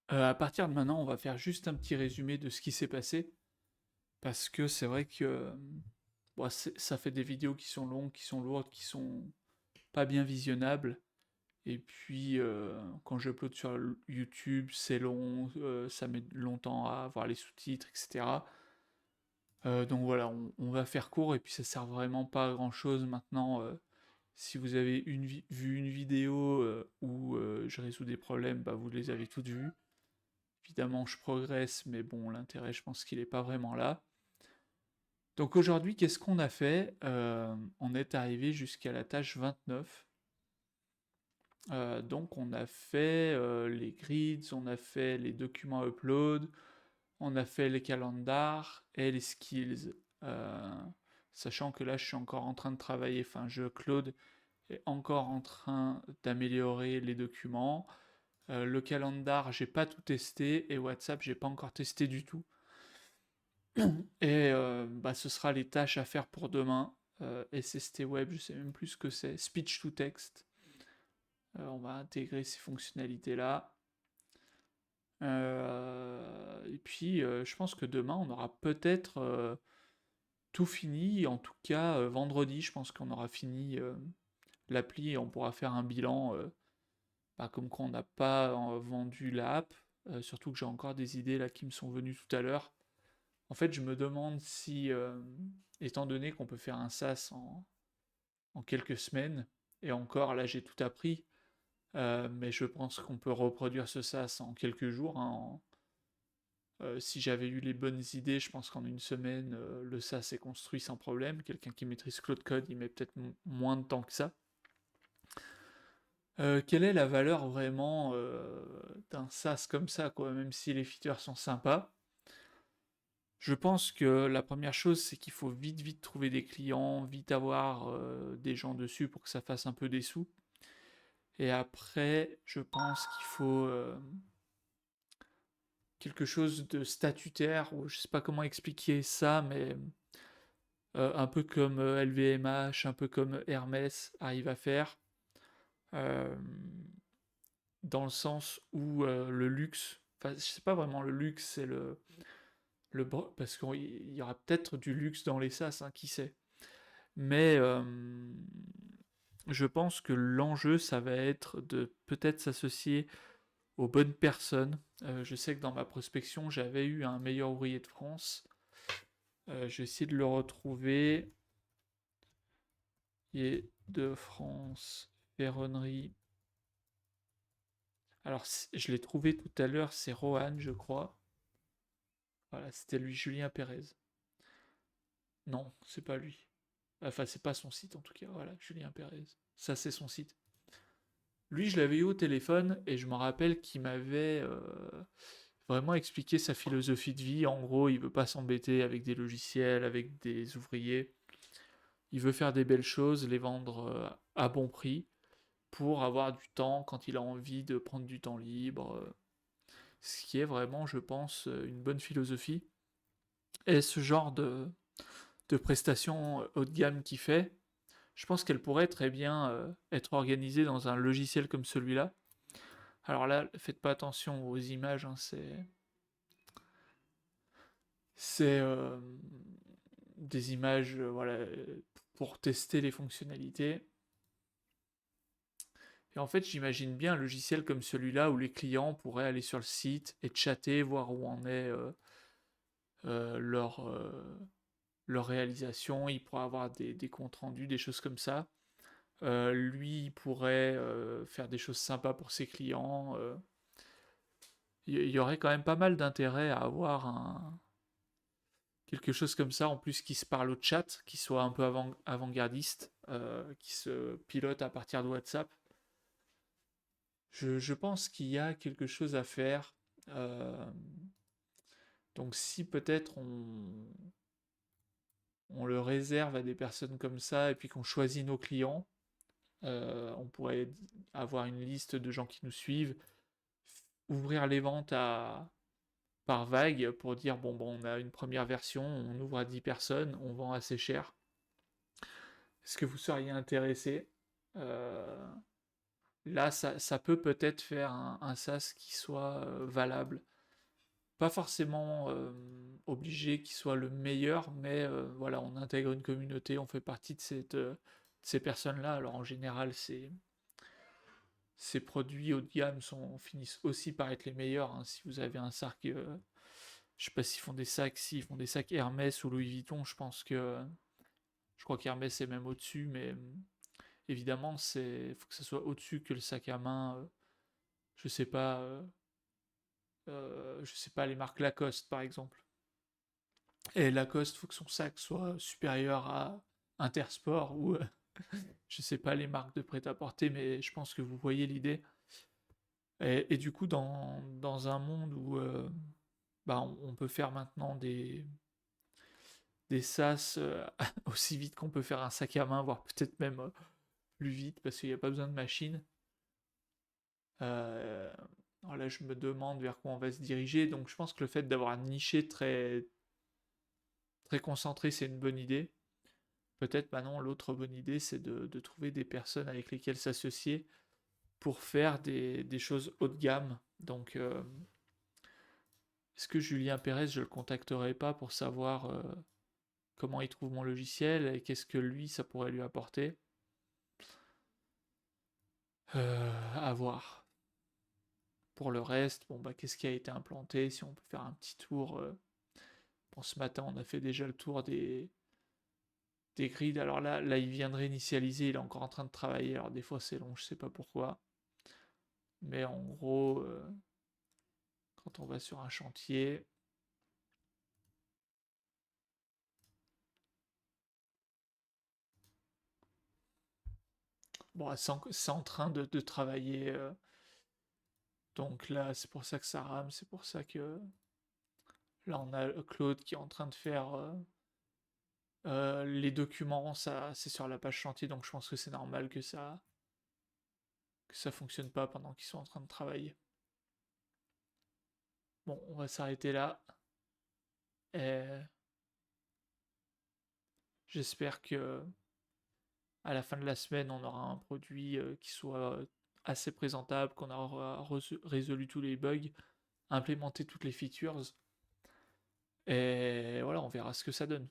À partir de maintenant, on va faire juste un petit résumé de ce qui s'est passé, parce que c'est vrai que bon, ça fait des vidéos qui sont longues, qui sont lourdes, qui sont pas bien visionnables. Et puis, quand j'upload sur YouTube, c'est long, ça met longtemps à avoir les sous-titres, etc. Donc voilà, on va faire court, et puis ça sert vraiment pas à grand-chose maintenant. Si vous avez vu une vidéo où je résous des problèmes, bah, vous les avez toutes vues. Évidemment, je progresse, mais bon, l'intérêt, je pense qu'il n'est pas vraiment là. Donc aujourd'hui, qu'est-ce qu'on a fait? On est arrivé jusqu'à la tâche 29. Donc on a fait les grids, on a fait les documents upload, on a fait les calendars et les skills. Sachant que là, je suis encore en train de travailler, enfin, Claude est encore en train d'améliorer les documents. Le calendar, j'ai pas tout testé, et WhatsApp, j'ai pas encore testé du tout. Et bah, ce sera les tâches à faire pour demain. SST Web, je sais même plus ce que c'est. Speech to Text. On va intégrer ces fonctionnalités-là. Et puis, je pense que demain, on aura peut-être tout fini. En tout cas, vendredi, je pense qu'on aura fini l'appli, et on pourra faire un bilan. Bah, comme quoi on n'a pas vendu l'app. Surtout que j'ai encore des idées là qui me sont venues tout à l'heure. En fait, je me demande si, étant donné qu'on peut faire un SaaS en quelques semaines, et encore là j'ai tout appris, mais je pense qu'on peut reproduire ce SaaS en quelques jours, hein, si j'avais eu les bonnes idées, je pense qu'en une semaine, le SaaS est construit sans problème. Quelqu'un qui maîtrise Claude Code, il met peut-être moins de temps que ça. Quelle est la valeur vraiment d'un SaaS comme ça, quoi, même si les features sont sympas? Je pense que la première chose, c'est qu'il faut vite, vite trouver des clients, vite avoir des gens dessus pour que ça fasse un peu des sous. Et après, je pense qu'il faut quelque chose de statutaire, ou je sais pas comment expliquer ça, mais un peu comme LVMH, un peu comme Hermès arrive à faire, euh, dans le sens où le luxe, enfin, je sais pas vraiment le luxe, c'est parce qu'il y aura peut-être du luxe dans les sas, hein, qui sait. Mais je pense que l'enjeu, ça va être de peut-être s'associer aux bonnes personnes. Je sais que dans ma prospection, j'avais eu un meilleur ouvrier de France. Je vais essayer de le retrouver. Et de France, ferronnerie. Alors, je l'ai trouvé tout à l'heure, c'est Rohan, je crois. Voilà, c'était lui, Julien Pérez. Non, c'est pas lui. Enfin, c'est pas son site en tout cas. Voilà, Julien Pérez. Ça, c'est son site. Lui, je l'avais eu au téléphone, et je me rappelle qu'il m'avait vraiment expliqué sa philosophie de vie. En gros, il veut pas s'embêter avec des logiciels, avec des ouvriers. Il veut faire des belles choses, les vendre à bon prix, pour avoir du temps quand il a envie de prendre du temps libre. Ce qui est vraiment, je pense, une bonne philosophie. Et ce genre de prestations haut de gamme qu'il fait, je pense qu'elle pourrait très bien être organisée dans un logiciel comme celui-là. Alors là, faites pas attention aux images, hein, c'est des images, voilà, pour tester les fonctionnalités. Et en fait, j'imagine bien un logiciel comme celui-là où les clients pourraient aller sur le site et chatter, voir où en est euh, leur, euh, leur réalisation. Il pourrait avoir des comptes rendus, des choses comme ça. Lui, il pourrait faire des choses sympas pour ses clients. Il y aurait quand même pas mal d'intérêt à avoir quelque chose comme ça, en plus qui se parle au chat, qui soit un peu avant-gardiste, qui se pilote à partir de WhatsApp. Je pense qu'il y a quelque chose à faire. Euh, donc si peut-être on le réserve à des personnes comme ça, et puis qu'on choisit nos clients, on pourrait avoir une liste de gens qui nous suivent, ouvrir les ventes par vague pour dire bon, on a une première version, on ouvre à 10 personnes, on vend assez cher. Est-ce que vous seriez intéressé? Euh, Là, ça peut peut-être faire un SaaS qui soit valable. Pas forcément obligé qu'il soit le meilleur, mais voilà, on intègre une communauté, on fait partie de ces personnes-là. Alors en général, ces produits haut de gamme finissent aussi par être les meilleurs, hein. Si vous avez un sac, je sais pas s'ils font des sacs Hermès ou Louis Vuitton, je crois qu'Hermès est même au-dessus, mais évidemment, faut que ça soit au-dessus que le sac à main. Je sais pas, je sais pas les marques Lacoste par exemple. Et Lacoste, faut que son sac soit supérieur à Intersport ou je sais pas les marques de prêt-à-porter, mais je pense que vous voyez l'idée. Et du coup, dans un monde où bah, on peut faire maintenant des sas aussi vite qu'on peut faire un sac à main, voire peut-être même plus vite parce qu'il n'y a pas besoin de machine. Euh, alors là, je me demande vers quoi on va se diriger. Donc, je pense que le fait d'avoir un niché très concentré, c'est une bonne idée. Peut-être maintenant, l'autre bonne idée, c'est de trouver des personnes avec lesquelles s'associer pour faire des choses haut de gamme. Donc, est-ce que Julien Pérez, je le contacterai pas pour savoir comment il trouve mon logiciel et qu'est-ce que lui, ça pourrait lui apporter? À voir. Pour le reste, bon bah qu'est-ce qui a été implanté? Si on peut faire un petit tour. Bon, ce matin, on a fait déjà le tour des grids. Alors là, il vient de réinitialiser, il est encore en train de travailler. Alors des fois, c'est long, je sais pas pourquoi. Mais en gros, quand on va sur un chantier, bon, c'est en train de travailler. Donc là, c'est pour ça que ça rame, c'est pour ça que là, on a Claude qui est en train de faire les documents. Ça, c'est sur la page chantier, donc je pense que c'est normal que ça fonctionne pas pendant qu'ils sont en train de travailler. Bon, on va s'arrêter là. Et j'espère que à la fin de la semaine, on aura un produit qui soit assez présentable, qu'on aura résolu tous les bugs, implémenté toutes les features. Et voilà, on verra ce que ça donne.